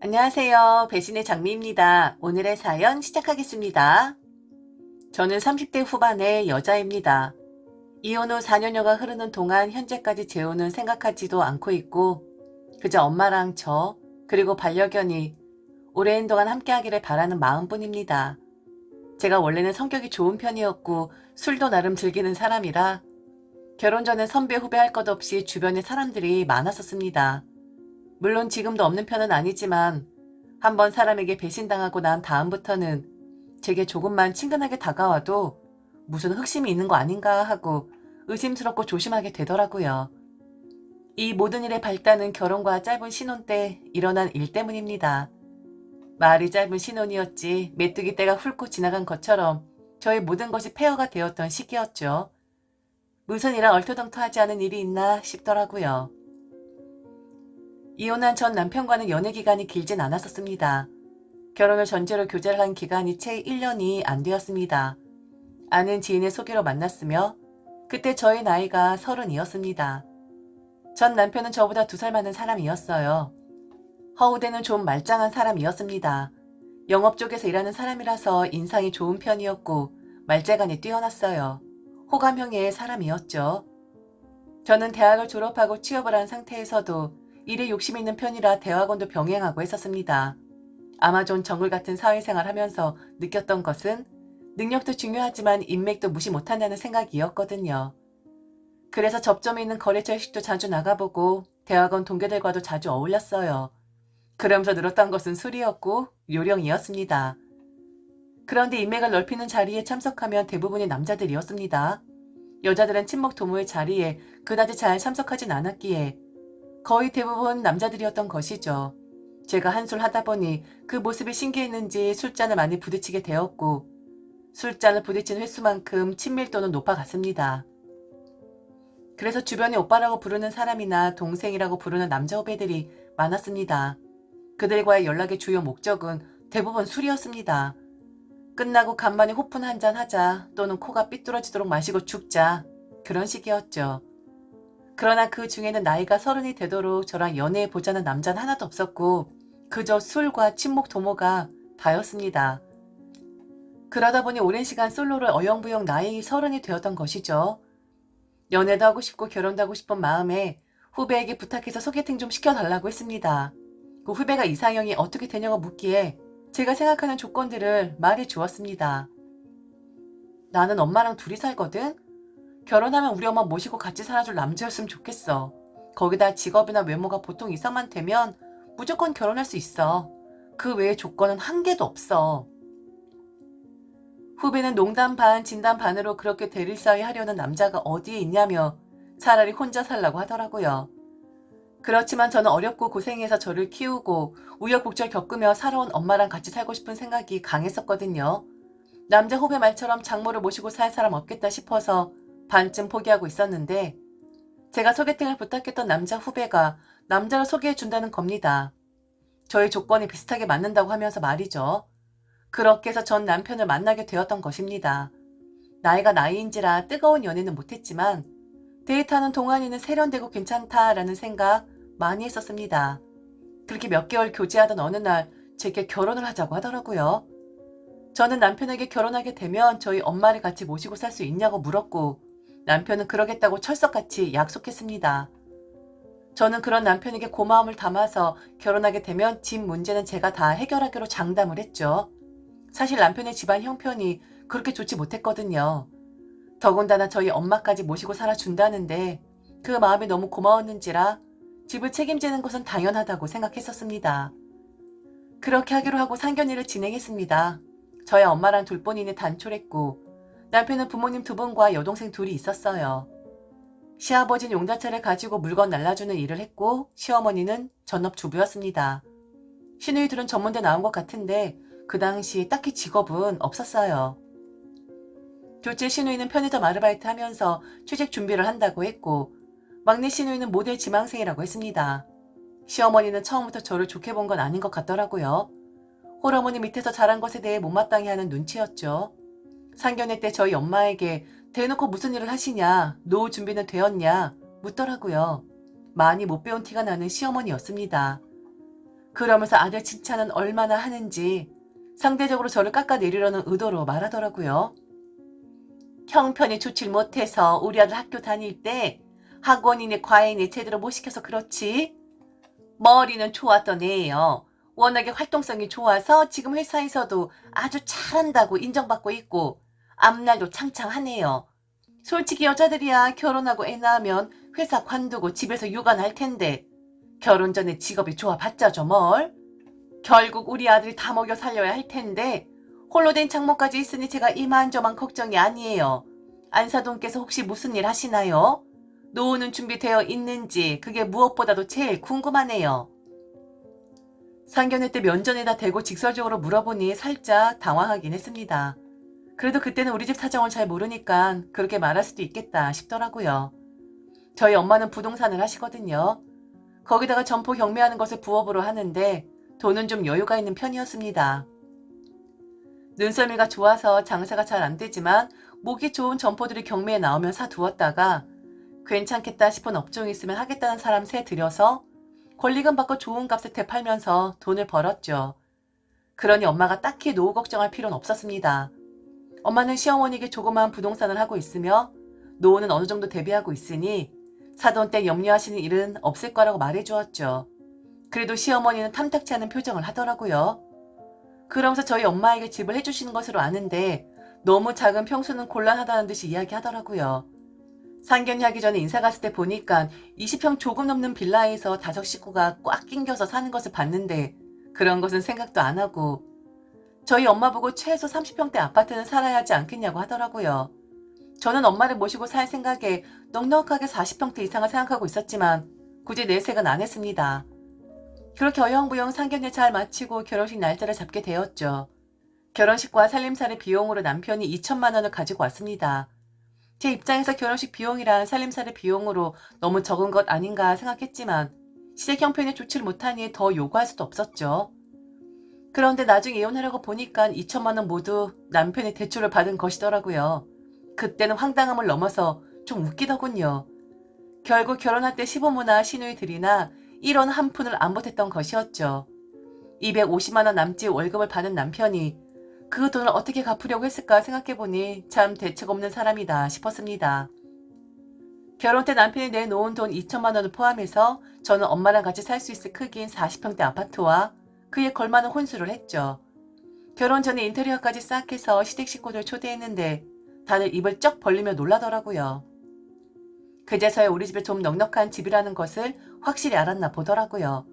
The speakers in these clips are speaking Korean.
안녕하세요. 배신의 장미입니다. 오늘의 사연 시작하겠습니다. 저는 30대 후반의 여자입니다. 이혼 후 4년여가 흐르는 동안 현재까지 재혼은 생각하지도 않고 있고 그저 엄마랑 저 그리고 반려견이 오랜 동안 함께하기를 바라는 마음뿐입니다. 제가 원래는 성격이 좋은 편이었고 술도 나름 즐기는 사람이라 결혼 전에 선배 후배 할 것 없이 주변에 사람들이 많았었습니다. 물론 지금도 없는 편은 아니지만 한번 사람에게 배신당하고 난 다음부터는 제게 조금만 친근하게 다가와도 무슨 흑심이 있는 거 아닌가 하고 의심스럽고 조심하게 되더라고요. 이 모든 일의 발단은 결혼과 짧은 신혼 때 일어난 일 때문입니다. 말이 짧은 신혼이었지 메뚜기 떼가 훑고 지나간 것처럼 저의 모든 것이 폐허가 되었던 시기였죠. 무슨 이랑 얼토당토하지 않은 일이 있나 싶더라고요. 이혼한 전 남편과는 연애 기간이 길진 않았었습니다. 결혼을 전제로 교제를 한 기간이 채 1년이 안 되었습니다. 아는 지인의 소개로 만났으며 그때 저의 나이가 30이었습니다. 전 남편은 저보다 2살 많은 사람이었어요. 허우대는 좀 말짱한 사람이었습니다. 영업 쪽에서 일하는 사람이라서 인상이 좋은 편이었고 말재간이 뛰어났어요. 호감형의 사람이었죠. 저는 대학을 졸업하고 취업을 한 상태에서도 일에 욕심이 있는 편이라 대학원도 병행하고 했었습니다. 아마존 정글 같은 사회생활 하면서 느꼈던 것은 능력도 중요하지만 인맥도 무시 못한다는 생각이었거든요. 그래서 접점이 있는 거래처 회식도 자주 나가보고 대학원 동료들과도 자주 어울렸어요. 그러면서 늘었던 것은 술이었고 요령이었습니다. 그런데 인맥을 넓히는 자리에 참석하면 대부분이 남자들이었습니다. 여자들은 친목 도모의 자리에 그다지 잘 참석하진 않았기에 거의 대부분 남자들이었던 것이죠. 제가 한술 하다 보니 그 모습이 신기했는지 술잔을 많이 부딪히게 되었고 술잔을 부딪힌 횟수만큼 친밀도는 높아갔습니다. 그래서 주변에 오빠라고 부르는 사람이나 동생이라고 부르는 남자 후배들이 많았습니다. 그들과의 연락의 주요 목적은 대부분 술이었습니다. 끝나고 간만에 호푼 한잔 하자 또는 코가 삐뚤어지도록 마시고 죽자 그런 식이었죠. 그러나 그 중에는 나이가 30이 되도록 저랑 연애해보자는 남자는 하나도 없었고 그저 술과 친목 도모가 다였습니다. 그러다 보니 오랜 시간 솔로를 어영부영 나이 30이 되었던 것이죠. 연애도 하고 싶고 결혼도 하고 싶은 마음에 후배에게 부탁해서 소개팅 좀 시켜달라고 했습니다. 그 후배가 이상형이 어떻게 되냐고 묻기에 제가 생각하는 조건들을 말해 주었습니다. 나는 엄마랑 둘이 살거든? 결혼하면 우리 엄마 모시고 같이 살아줄 남자였으면 좋겠어. 거기다 직업이나 외모가 보통 이상만 되면 무조건 결혼할 수 있어. 그 외의 조건은 한 개도 없어. 후배는 농담 반 진담 반으로 그렇게 대릴 사이 하려는 남자가 어디에 있냐며 차라리 혼자 살라고 하더라고요. 그렇지만 저는 어렵고 고생해서 저를 키우고 우여곡절 겪으며 살아온 엄마랑 같이 살고 싶은 생각이 강했었거든요. 남자 후배 말처럼 장모를 모시고 살 사람 없겠다 싶어서 반쯤 포기하고 있었는데 제가 소개팅을 부탁했던 남자 후배가 남자를 소개해준다는 겁니다. 저희 조건이 비슷하게 맞는다고 하면서 말이죠. 그렇게 해서 전 남편을 만나게 되었던 것입니다. 나이가 나이인지라 뜨거운 연애는 못했지만 데이트하는 동안에는 세련되고 괜찮다라는 생각 많이 했었습니다. 그렇게 몇 개월 교제하던 어느 날 제게 결혼을 하자고 하더라고요. 저는 남편에게 결혼하게 되면 저희 엄마를 같이 모시고 살 수 있냐고 물었고 남편은 그러겠다고 철석같이 약속했습니다. 저는 그런 남편에게 고마움을 담아서 결혼하게 되면 집 문제는 제가 다 해결하기로 장담을 했죠. 사실 남편의 집안 형편이 그렇게 좋지 못했거든요. 더군다나 저희 엄마까지 모시고 살아준다는데 그 마음이 너무 고마웠는지라 집을 책임지는 것은 당연하다고 생각했었습니다. 그렇게 하기로 하고 상견례를 진행했습니다. 저희 엄마랑 둘뿐이니 단촐했고 남편은 부모님 2분과 여동생 2이 있었어요. 시아버지는 용자차를 가지고 물건 날라주는 일을 했고 시어머니는 전업주부였습니다. 시누이 둘은 전문대 나온 것 같은데 그 당시 딱히 직업은 없었어요. 둘째 시누이는 편의점 아르바이트 하면서 취직 준비를 한다고 했고 막내 시누이는 모델 지망생이라고 했습니다. 시어머니는 처음부터 저를 좋게 본 건 아닌 것 같더라고요. 홀어머니 밑에서 자란 것에 대해 못마땅해 하는 눈치였죠. 상견례 때 저희 엄마에게 대놓고 무슨 일을 하시냐, 노후 준비는 되었냐 묻더라고요. 많이 못 배운 티가 나는 시어머니였습니다. 그러면서 아들 칭찬은 얼마나 하는지 상대적으로 저를 깎아내리려는 의도로 말하더라고요. 형편이 좋질 못해서 우리 아들 학교 다닐 때 학원이니 과외니 제대로 못 시켜서 그렇지. 머리는 좋았던 애예요. 워낙에 활동성이 좋아서 지금 회사에서도 아주 잘한다고 인정받고 있고 앞날도 창창하네요. 솔직히 여자들이야 결혼하고 애 낳으면 회사 관두고 집에서 육아 날 텐데 결혼 전에 직업이 좋아봤자죠 뭘. 결국 우리 아들이 다 먹여 살려야 할 텐데 홀로 된 장모까지 있으니 제가 이만저만 걱정이 아니에요. 안사돈께서 혹시 무슨 일 하시나요? 노후는 준비되어 있는지 그게 무엇보다도 제일 궁금하네요. 상견례 때 면전에다 대고 직설적으로 물어보니 살짝 당황하긴 했습니다. 그래도 그때는 우리 집 사정을 잘 모르니까 그렇게 말할 수도 있겠다 싶더라고요. 저희 엄마는 부동산을 하시거든요. 거기다가 점포 경매하는 것을 부업으로 하는데 돈은 좀 여유가 있는 편이었습니다. 눈썰미가 좋아서 장사가 잘 안 되지만 목이 좋은 점포들이 경매에 나오면 사두었다가 괜찮겠다 싶은 업종이 있으면 하겠다는 사람 세 들여서 권리금 받고 좋은 값에 되팔면서 돈을 벌었죠. 그러니 엄마가 딱히 노후 걱정할 필요는 없었습니다. 엄마는 시어머니에게 조그마한 부동산을 하고 있으며 노후는 어느 정도 대비하고 있으니 사돈 때 염려하시는 일은 없을 거라고 말해주었죠. 그래도 시어머니는 탐탁치 않은 표정을 하더라고요. 그러면서 저희 엄마에게 집을 해주시는 것으로 아는데 너무 작은 평수는 곤란하다는 듯이 이야기하더라고요. 상견례하기 전에 인사 갔을 때 보니까 20평 조금 넘는 빌라에서 5식구가 꽉 낑겨서 사는 것을 봤는데 그런 것은 생각도 안 하고 저희 엄마 보고 최소 30평대 아파트는 살아야 하지 않겠냐고 하더라고요. 저는 엄마를 모시고 살 생각에 넉넉하게 40평대 이상을 생각하고 있었지만 굳이 내색은 안 했습니다. 그렇게 어영부영 상견례 잘 마치고 결혼식 날짜를 잡게 되었죠. 결혼식과 살림살이 비용으로 남편이 2천만 원을 가지고 왔습니다. 제 입장에서 결혼식 비용이란 살림살이 비용으로 너무 적은 것 아닌가 생각했지만 시댁 형편이 좋지를 못하니 더 요구할 수도 없었죠. 그런데 나중에 이혼하려고 보니까 2천만 원 모두 남편이 대출을 받은 것이더라고요. 그때는 황당함을 넘어서 좀 웃기더군요. 결국 결혼할 때 시부모나 시누이들이나 1원 한 푼을 안 보탰던 것이었죠. 250만 원 남짓 월급을 받은 남편이 그 돈을 어떻게 갚으려고 했을까 생각해보니 참 대책 없는 사람이다 싶었습니다. 결혼 때 남편이 내놓은 돈 2천만 원을 포함해서 저는 엄마랑 같이 살 수 있을 크기인 40평대 아파트와 그에 걸맞는 혼수를 했죠. 결혼 전에 인테리어까지 싹 해서 시댁 식구들 초대했는데 다들 입을 쩍 벌리며 놀라더라고요. 그제서야 우리 집에 좀 넉넉한 집이라는 것을 확실히 알았나 보더라고요.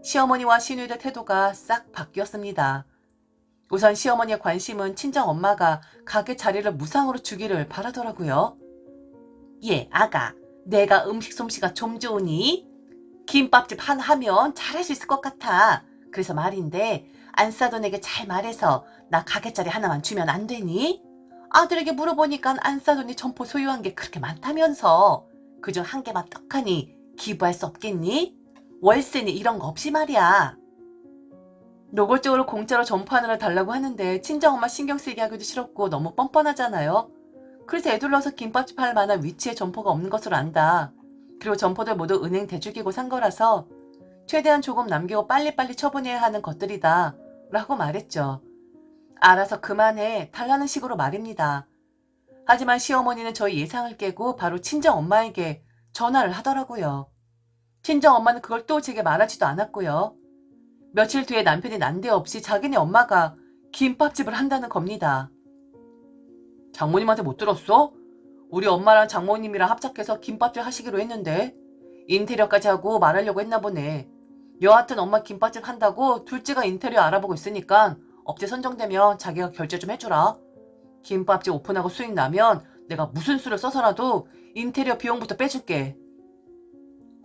시어머니와 시누이들 태도가 싹 바뀌었습니다. 우선 시어머니의 관심은 친정엄마가 가게 자리를 무상으로 주기를 바라더라고요. 예, 아가, 내가 음식 솜씨가 좀 좋으니 김밥집 하나 하면 잘할 수 있을 것 같아. 그래서 말인데 안사돈에게 잘 말해서 나 가게 자리 하나만 주면 안 되니? 아들에게 물어보니까 안사돈이 점포 소유한 게 그렇게 많다면서 그중 한 개만 떡하니 기부할 수 없겠니? 월세니 이런 거 없이 말이야. 노골적으로 공짜로 점포 하나를 달라고 하는데 친정엄마 신경 쓰이게 하기도 싫었고 너무 뻔뻔하잖아요. 그래서 애둘러서 김밥집 할 만한 위치에 점포가 없는 것으로 안다. 그리고 점포들 모두 은행 대출기고 산 거라서 최대한 조금 남기고 빨리빨리 처분해야 하는 것들이다 라고 말했죠. 알아서 그만해 달라는 식으로 말입니다. 하지만 시어머니는 저희 예상을 깨고 바로 친정엄마에게 전화를 하더라고요. 친정엄마는 그걸 또 제게 말하지도 않았고요. 며칠 뒤에 남편이 난데없이 자기네 엄마가 김밥집을 한다는 겁니다. 장모님한테 못 들었어? 우리 엄마랑 장모님이랑 합작해서 김밥집 하시기로 했는데 인테리어까지 하고 말하려고 했나 보네. 여하튼 엄마 김밥집 한다고 둘째가 인테리어 알아보고 있으니까 업체 선정되면 자기가 결제 좀 해주라. 김밥집 오픈하고 수익 나면 내가 무슨 수를 써서라도 인테리어 비용부터 빼줄게.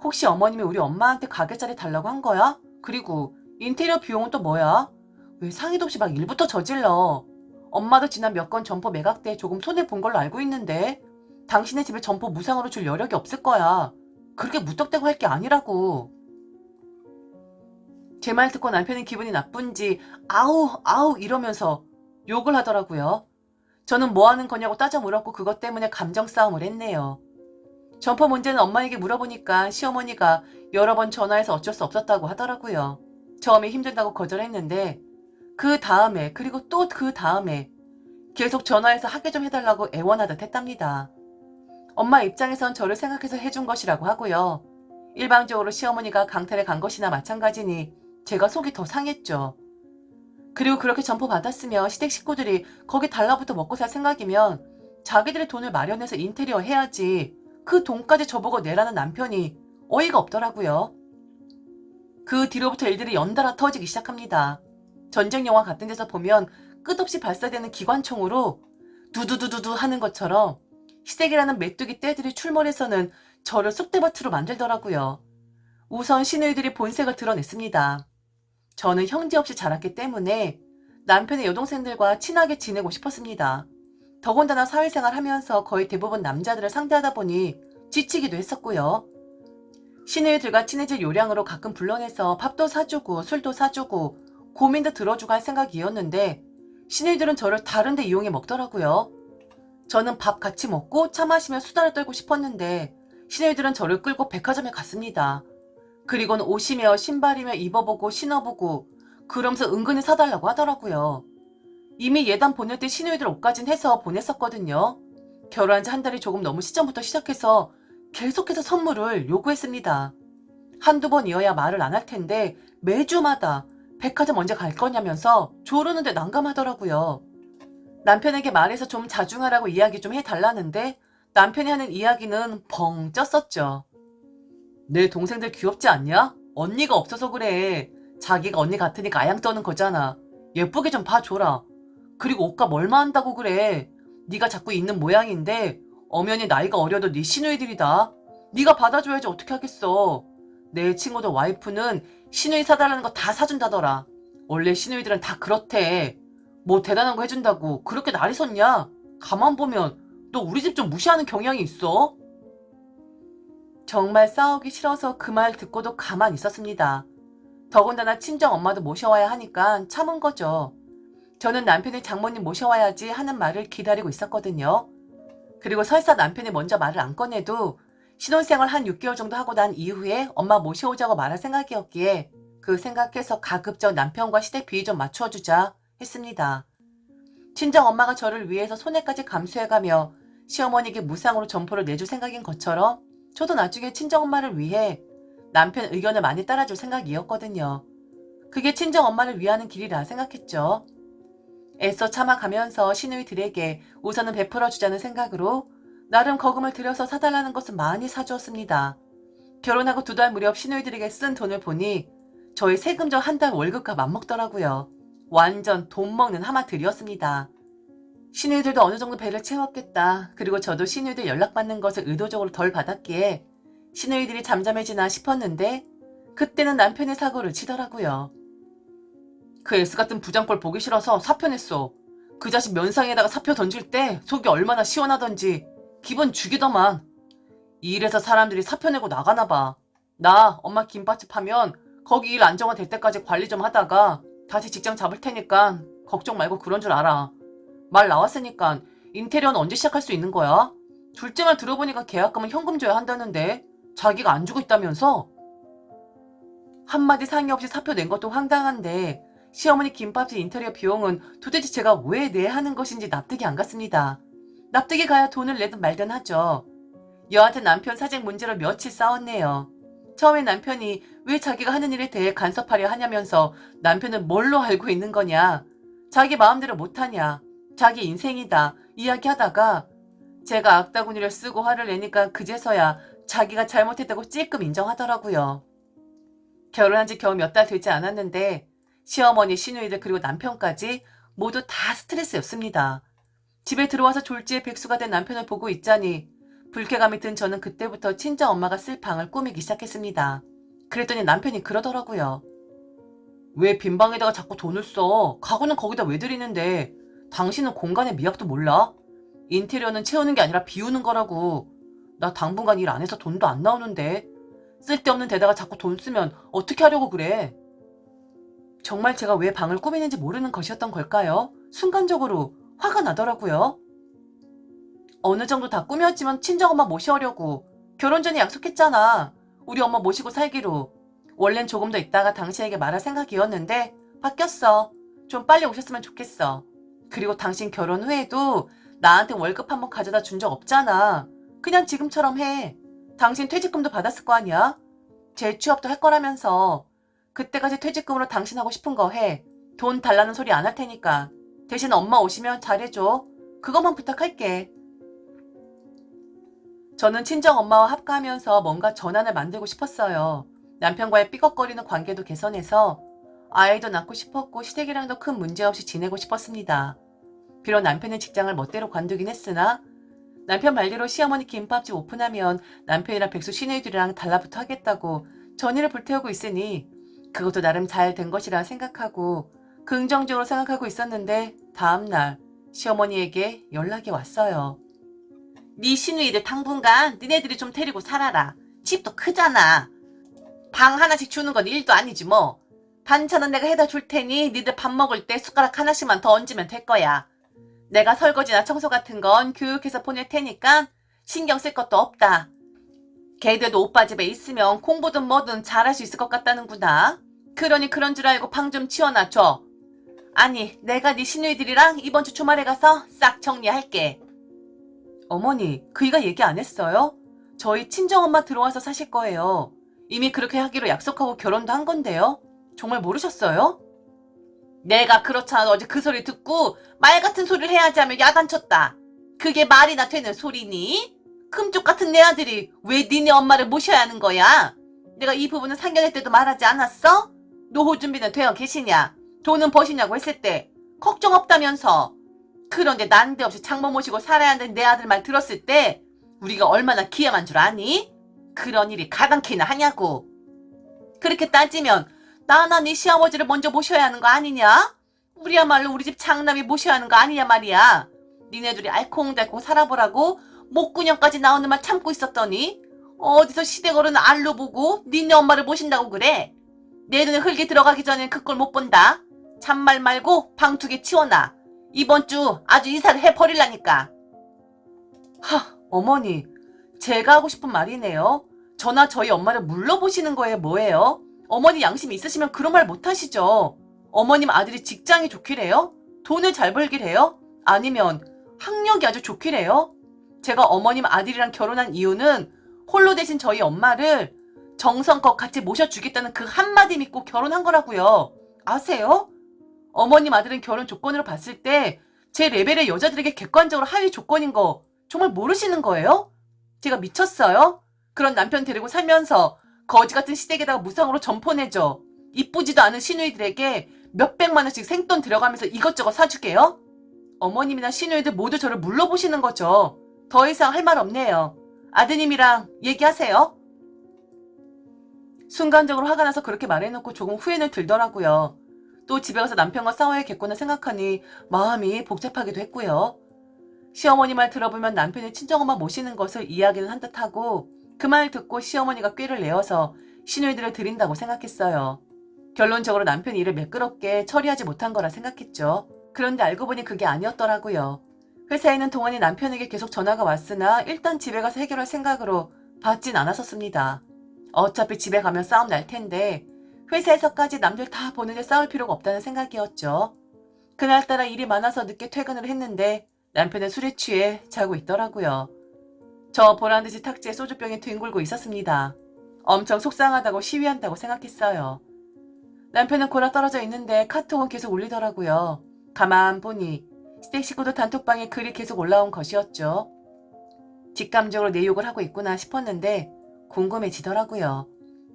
혹시 어머님이 우리 엄마한테 가게 자리 달라고 한 거야? 그리고 인테리어 비용은 또 뭐야? 왜 상의도 없이 막 일부터 저질러? 엄마도 지난 몇 건 점포 매각 때 조금 손해본 걸로 알고 있는데 당신의 집에 점포 무상으로 줄 여력이 없을 거야. 그렇게 무턱대고 할 게 아니라고. 제 말 듣고 남편이 기분이 나쁜지 아우 이러면서 욕을 하더라고요. 저는 뭐 하는 거냐고 따져 물었고 그것 때문에 감정 싸움을 했네요. 점포 문제는 엄마에게 물어보니까 시어머니가 여러 번 전화해서 어쩔 수 없었다고 하더라고요. 처음에 힘들다고 거절했는데 그 다음에 그리고 또 그 다음에 계속 전화해서 하게 좀 해달라고 애원하듯 했답니다. 엄마 입장에선 저를 생각해서 해준 것이라고 하고요. 일방적으로 시어머니가 강탈에 간 것이나 마찬가지니 제가 속이 더 상했죠. 그리고 그렇게 전포받았으며 시댁 식구들이 거기 달라붙어 먹고 살 생각이면 자기들의 돈을 마련해서 인테리어 해야지 그 돈까지 저보고 내라는 남편이 어이가 없더라고요. 그 뒤로부터 일들이 연달아 터지기 시작합니다. 전쟁 영화 같은 데서 보면 끝없이 발사되는 기관총으로 두두두두두 하는 것처럼 시댁이라는 메뚜기 떼들이 출몰해서는 저를 쑥대밭으로 만들더라고요. 우선 시누이들이 본색을 드러냈습니다. 저는 형제 없이 자랐기 때문에 남편의 여동생들과 친하게 지내고 싶었습니다. 더군다나 사회생활 하면서 거의 대부분 남자들을 상대하다 보니 지치기도 했었고요. 시누이들과 친해질 요량으로 가끔 불러내서 밥도 사주고 술도 사주고 고민도 들어주고 할 생각이었는데 시누이들은 저를 다른 데 이용해 먹더라고요. 저는 밥 같이 먹고 차 마시며 수다를 떨고 싶었는데 시누이들은 저를 끌고 백화점에 갔습니다. 그리고는 옷이며 신발이며 입어보고 신어보고 그러면서 은근히 사달라고 하더라고요. 이미 예단 보낼 때 시누이들 옷까진 해서 보냈었거든요. 결혼한 지 한 달이 조금 넘은 시점부터 시작해서 계속해서 선물을 요구했습니다. 한두 번이어야 말을 안 할 텐데 매주마다 백화점 언제 갈 거냐면서 조르는데 난감하더라고요. 남편에게 말해서 좀 자중하라고 이야기 좀 해달라는데 남편이 하는 이야기는 벙 쪘었죠. 내 동생들 귀엽지 않냐? 언니가 없어서 그래. 자기가 언니 같으니까 아양 떠는 거잖아. 예쁘게 좀 봐줘라. 그리고 옷값 얼마 한다고 그래. 네가 자꾸 있는 모양인데 엄연히 나이가 어려도 네 시누이들이다. 네가 받아줘야지 어떻게 하겠어. 내 친구들 와이프는 시누이 사달라는 거 다 사준다더라. 원래 시누이들은 다 그렇대. 뭐 대단한 거 해준다고 그렇게 날이 섰냐? 가만 보면 너 우리 집 좀 무시하는 경향이 있어? 정말 싸우기 싫어서 그 말 듣고도 가만히 있었습니다. 더군다나 친정 엄마도 모셔와야 하니까 참은 거죠. 저는 남편이 장모님 모셔와야지 하는 말을 기다리고 있었거든요. 그리고 설사 남편이 먼저 말을 안 꺼내도 신혼생활 한 6개월 정도 하고 난 이후에 엄마 모셔오자고 말할 생각이었기에 그 생각해서 가급적 남편과 시댁 비위 좀 맞춰주자 했습니다. 친정 엄마가 저를 위해서 손해까지 감수해가며 시어머니에게 무상으로 점포를 내줄 생각인 것처럼 저도 나중에 친정엄마를 위해 남편 의견을 많이 따라줄 생각이었거든요. 그게 친정엄마를 위하는 길이라 생각했죠. 애써 참아가면서 시누이들에게 우선은 베풀어주자는 생각으로 나름 거금을 들여서 사달라는 것은 많이 사주었습니다. 결혼하고 2달 무렵 시누이들에게 쓴 돈을 보니 저의 세금전 한 달 월급과 맞먹더라고요. 완전 돈 먹는 하마들이었습니다. 시누이들도 어느 정도 배를 채웠겠다. 그리고 저도 시누이들 연락받는 것을 의도적으로 덜 받았기에 시누이들이 잠잠해지나 싶었는데 그때는 남편의 사고를 치더라고요. 그 S같은 부장꼴 보기 싫어서 사표 냈어. 그 자식 면상에다가 사표 던질 때 속이 얼마나 시원하던지 기분 죽이더만. 이 일에서 사람들이 사표 내고 나가나 봐. 나 엄마 김밥집 하면 거기 일 안정화될 때까지 관리 좀 하다가 다시 직장 잡을 테니까 걱정 말고 그런 줄 알아. 말 나왔으니까 인테리어는 언제 시작할 수 있는 거야? 둘째 말 들어보니까 계약금은 현금 줘야 한다는데 자기가 안 주고 있다면서? 한마디 상의 없이 사표 낸 것도 황당한데 시어머니 김밥집 인테리어 비용은 도대체 제가 왜 내야 하는 것인지 납득이 안 갔습니다. 납득이 가야 돈을 내든 말든 하죠. 여하튼 남편 사직 문제로 며칠 싸웠네요. 처음에 남편이 왜 자기가 하는 일에 대해 간섭하려 하냐면서 남편은 뭘로 알고 있는 거냐. 자기 마음대로 못하냐. 자기 인생이다. 이야기하다가 제가 악다구니를 쓰고 화를 내니까 그제서야 자기가 잘못했다고 찔끔 인정하더라고요. 결혼한 지 겨우 몇 달 되지 않았는데 시어머니, 시누이들 그리고 남편까지 모두 다 스트레스였습니다. 집에 들어와서 졸지에 백수가 된 남편을 보고 있자니 불쾌감이 든 저는 그때부터 친정엄마가 쓸 방을 꾸미기 시작했습니다. 그랬더니 남편이 그러더라고요. 왜 빈방에다가 자꾸 돈을 써? 가구는 거기다 왜 들이는데 당신은 공간의 미학도 몰라? 인테리어는 채우는 게 아니라 비우는 거라고. 나 당분간 일 안 해서 돈도 안 나오는데 쓸데없는 데다가 자꾸 돈 쓰면 어떻게 하려고 그래? 정말 제가 왜 방을 꾸미는지 모르는 것이었던 걸까요? 순간적으로 화가 나더라고요. 어느 정도 다 꾸몄지만 친정엄마 모셔오려고. 결혼 전에 약속했잖아. 우리 엄마 모시고 살기로. 원래는 조금 더 있다가 당신에게 말할 생각이었는데 바뀌었어. 좀 빨리 오셨으면 좋겠어. 그리고 당신 결혼 후에도 나한테 월급 한번 가져다 준 적 없잖아. 그냥 지금처럼 해. 당신 퇴직금도 받았을 거 아니야? 재취업도 할 거라면서. 그때까지 퇴직금으로 당신 하고 싶은 거 해. 돈 달라는 소리 안 할 테니까. 대신 엄마 오시면 잘해줘. 그것만 부탁할게. 저는 친정엄마와 합가하면서 뭔가 전환을 만들고 싶었어요. 남편과의 삐걱거리는 관계도 개선해서 아이도 낳고 싶었고 시댁이랑도 큰 문제 없이 지내고 싶었습니다. 비록 남편은 직장을 멋대로 관두긴 했으나 남편 말대로 시어머니 김밥집 오픈하면 남편이랑 백수 시누이들이랑 달라붙어 하겠다고 전의를 불태우고 있으니 그것도 나름 잘 된 것이라 생각하고 긍정적으로 생각하고 있었는데 다음날 시어머니에게 연락이 왔어요. 네 시누이들 당분간 니네들이 좀 데리고 살아라. 집도 크잖아. 방 하나씩 주는 건 일도 아니지 뭐. 반찬은 내가 해다 줄 테니 니들 밥 먹을 때 숟가락 하나씩만 더 얹으면 될 거야. 내가 설거지나 청소 같은 건 교육해서 보낼 테니까 신경 쓸 것도 없다. 걔들도 오빠 집에 있으면 공부든 뭐든 잘할 수 있을 것 같다는구나. 그러니 그런 줄 알고 방 좀 치워놔줘. 아니, 내가 네 시누이들이랑 이번 주 주말에 가서 싹 정리할게. 어머니, 그이가 얘기 안 했어요? 저희 친정엄마 들어와서 사실 거예요. 이미 그렇게 하기로 약속하고 결혼도 한 건데요. 정말 모르셨어요? 내가 그렇잖아. 어제 그 소리 듣고 말 같은 소리를 해야지 하며 야단쳤다. 그게 말이나 되는 소리니? 금쪽 같은 내 아들이 왜 니네 엄마를 모셔야 하는 거야? 내가 이 부분은 상견례 때도 말하지 않았어? 노후 준비는 되어 계시냐? 돈은 버시냐고 했을 때 걱정 없다면서. 그런데 난데없이 장모 모시고 살아야 한다는 내 아들 말 들었을 때 우리가 얼마나 기염한 줄 아니? 그런 일이 가당키나 하냐고. 그렇게 따지면 나나 네 시아버지를 먼저 모셔야 하는 거 아니냐? 우리야말로 우리 집 장남이 모셔야 하는 거 아니냐 말이야. 니네들이 알콩달콩 살아보라고 목구녕까지 나오는 말 참고 있었더니 어디서 시댁어른 알로 보고 니네 엄마를 모신다고 그래. 내 눈에 흙이 들어가기 전엔 그 꼴 못 본다. 잔말 말고 방 2개 치워놔. 이번 주 아주 이사를 해버리려니까. 어머니, 제가 하고 싶은 말이네요. 저나 저희 엄마를 물러보시는 거예요, 뭐예요? 어머니 양심이 있으시면 그런 말 못하시죠. 어머님 아들이 직장이 좋기래요? 돈을 잘 벌기래요? 아니면 학력이 아주 좋기래요? 제가 어머님 아들이랑 결혼한 이유는 홀로 대신 저희 엄마를 정성껏 같이 모셔주겠다는 그 한마디 믿고 결혼한 거라고요. 아세요? 어머님 아들은 결혼 조건으로 봤을 때 제 레벨의 여자들에게 객관적으로 하위 조건인 거 정말 모르시는 거예요? 제가 미쳤어요? 그런 남편 데리고 살면서 거지 같은 시댁에다가 무상으로 점포 내줘. 이쁘지도 않은 시누이들에게 몇백만 원씩 생돈 들여가면서 이것저것 사주게요? 어머님이나 시누이들 모두 저를 물러보시는 거죠. 더 이상 할 말 없네요. 아드님이랑 얘기하세요. 순간적으로 화가 나서 그렇게 말해놓고 조금 후회는 들더라고요. 또 집에 가서 남편과 싸워야겠구나 생각하니 마음이 복잡하기도 했고요. 시어머니 말 들어보면 남편이 친정엄마 모시는 것을 이야기는 한 듯하고 그 말 듣고 시어머니가 꾀를 내어서 시누이들을 드린다고 생각했어요. 결론적으로 남편이 일을 매끄럽게 처리하지 못한 거라 생각했죠. 그런데 알고 보니 그게 아니었더라고요. 회사에는 동안이 남편에게 계속 전화가 왔으나 일단 집에 가서 해결할 생각으로 받진 않았었습니다. 어차피 집에 가면 싸움 날 텐데 회사에서까지 남들 다 보는데 싸울 필요가 없다는 생각이었죠. 그날따라 일이 많아서 늦게 퇴근을 했는데 남편은 술에 취해 자고 있더라고요. 저 보란듯이 탁지에 소주병에 뒹굴고 있었습니다. 엄청 속상하다고 시위한다고 생각했어요. 남편은 골아 떨어져 있는데 카톡은 계속 울리더라고요. 가만 보니 스택 식구도 단톡방에 글이 계속 올라온 것이었죠. 직감적으로 내 욕을 하고 있구나 싶었는데 궁금해지더라고요.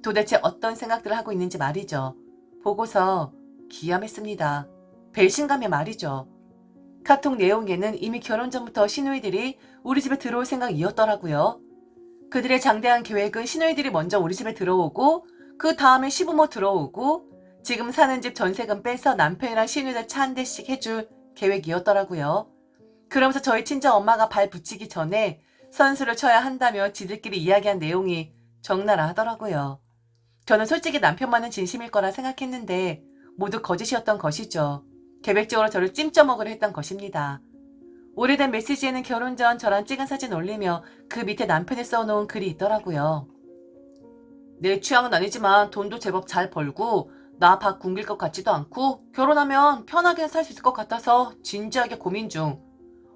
도대체 어떤 생각들을 하고 있는지 말이죠. 보고서 기함했습니다. 배신감에 말이죠. 카톡 내용에는 이미 결혼 전부터 시누이들이 우리 집에 들어올 생각이었더라고요. 그들의 장대한 계획은 시누이들이 먼저 우리 집에 들어오고 그 다음에 시부모 들어오고 지금 사는 집 전세금 빼서 남편이랑 시누이들 차 한 대씩 해줄 계획이었더라고요. 그러면서 저희 친정엄마가 발 붙이기 전에 선수를 쳐야 한다며 지들끼리 이야기한 내용이 적나라 하더라고요. 저는 솔직히 남편만은 진심일 거라 생각했는데 모두 거짓이었던 것이죠. 계획적으로 저를 찜쪄먹으려 했던 것입니다. 오래된 메시지에는 결혼 전 저랑 찍은 사진 올리며 그 밑에 남편이 써놓은 글이 있더라고요. 내 취향은 아니지만 돈도 제법 잘 벌고 나 밥 굶길 것 같지도 않고 결혼하면 편하게 살 수 있을 것 같아서 진지하게 고민 중.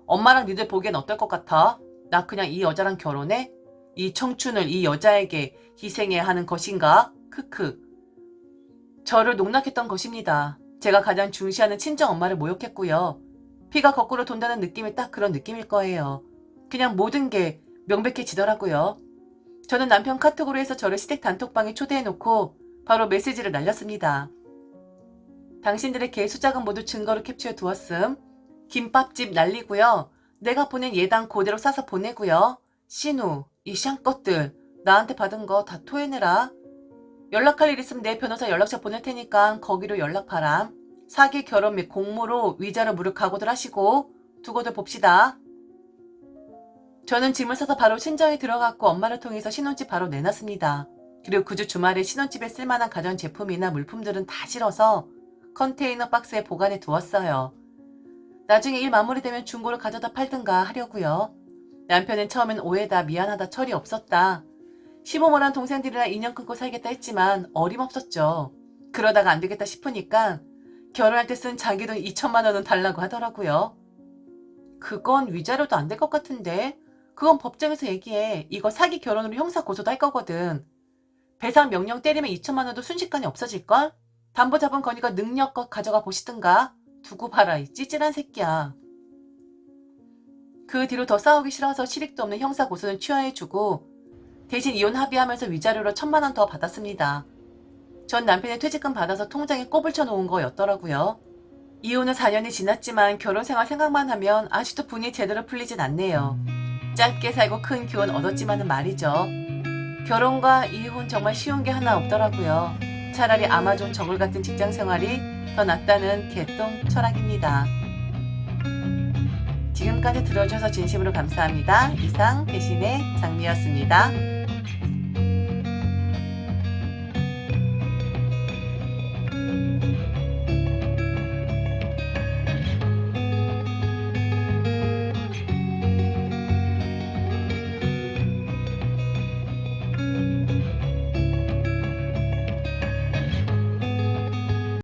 엄마랑 니들 보기엔 어떨 것 같아? 나 그냥 이 여자랑 결혼해? 이 청춘을 이 여자에게 희생해야 하는 것인가? 크크. 저를 농락했던 것입니다. 제가 가장 중시하는 친정 엄마를 모욕했고요. 피가 거꾸로 돈다는 느낌이 딱 그런 느낌일 거예요. 그냥 모든 게 명백해지더라고요. 저는 남편 카톡으로 해서 저를 시댁 단톡방에 초대해놓고 바로 메시지를 날렸습니다. 당신들의 개수작은 모두 증거로 캡처해 두었음. 김밥집 날리고요. 내가 보낸 예당 그대로 싸서 보내고요. 신우, 이 샹것들 나한테 받은 거 다 토해내라. 연락할 일 있으면 내 변호사 연락처 보낼 테니까 거기로 연락하라. 사기, 결혼 및 공모로 위자료 무료 각오들 하시고 두고들 봅시다. 저는 짐을 싸서 바로 친정에 들어갔고 엄마를 통해서 신혼집 바로 내놨습니다. 그리고 그 주 주말에 신혼집에 쓸만한 가전제품이나 물품들은 다 실어서 컨테이너 박스에 보관해 두었어요. 나중에 일 마무리되면 중고로 가져다 팔든가 하려고요. 남편은 처음엔 오해다, 미안하다, 철이 없었다. 시모모란 동생들이랑 인연 끊고 살겠다 했지만 어림없었죠. 그러다가 안 되겠다 싶으니까 결혼할 때 쓴 자기 돈 2천만 원은 달라고 하더라고요. 그건 위자료도 안 될 것 같은데. 그건 법정에서 얘기해. 이거 사기 결혼으로 형사 고소도 할 거거든. 배상 명령 때리면 2천만 원도 순식간에 없어질걸? 담보 잡은 거니까 능력껏 가져가 보시든가. 두고 봐라, 이 찌질한 새끼야. 그 뒤로 더 싸우기 싫어서 실익도 없는 형사 고소는 취하해주고 대신 이혼 합의하면서 위자료로 1,000만 원 더 받았습니다. 전 남편의 퇴직금 받아서 통장에 꼽을 쳐놓은 거였더라고요. 이혼은 4년이 지났지만 결혼 생활 생각만 하면 아직도 분이 제대로 풀리진 않네요. 짧게 살고 큰 교훈 얻었지만은 말이죠. 결혼과 이혼 정말 쉬운 게 하나 없더라고요. 차라리 아마존 정글 같은 직장 생활이 더 낫다는 개똥 철학입니다. 지금까지 들어주셔서 진심으로 감사합니다. 이상 배신의 장미였습니다.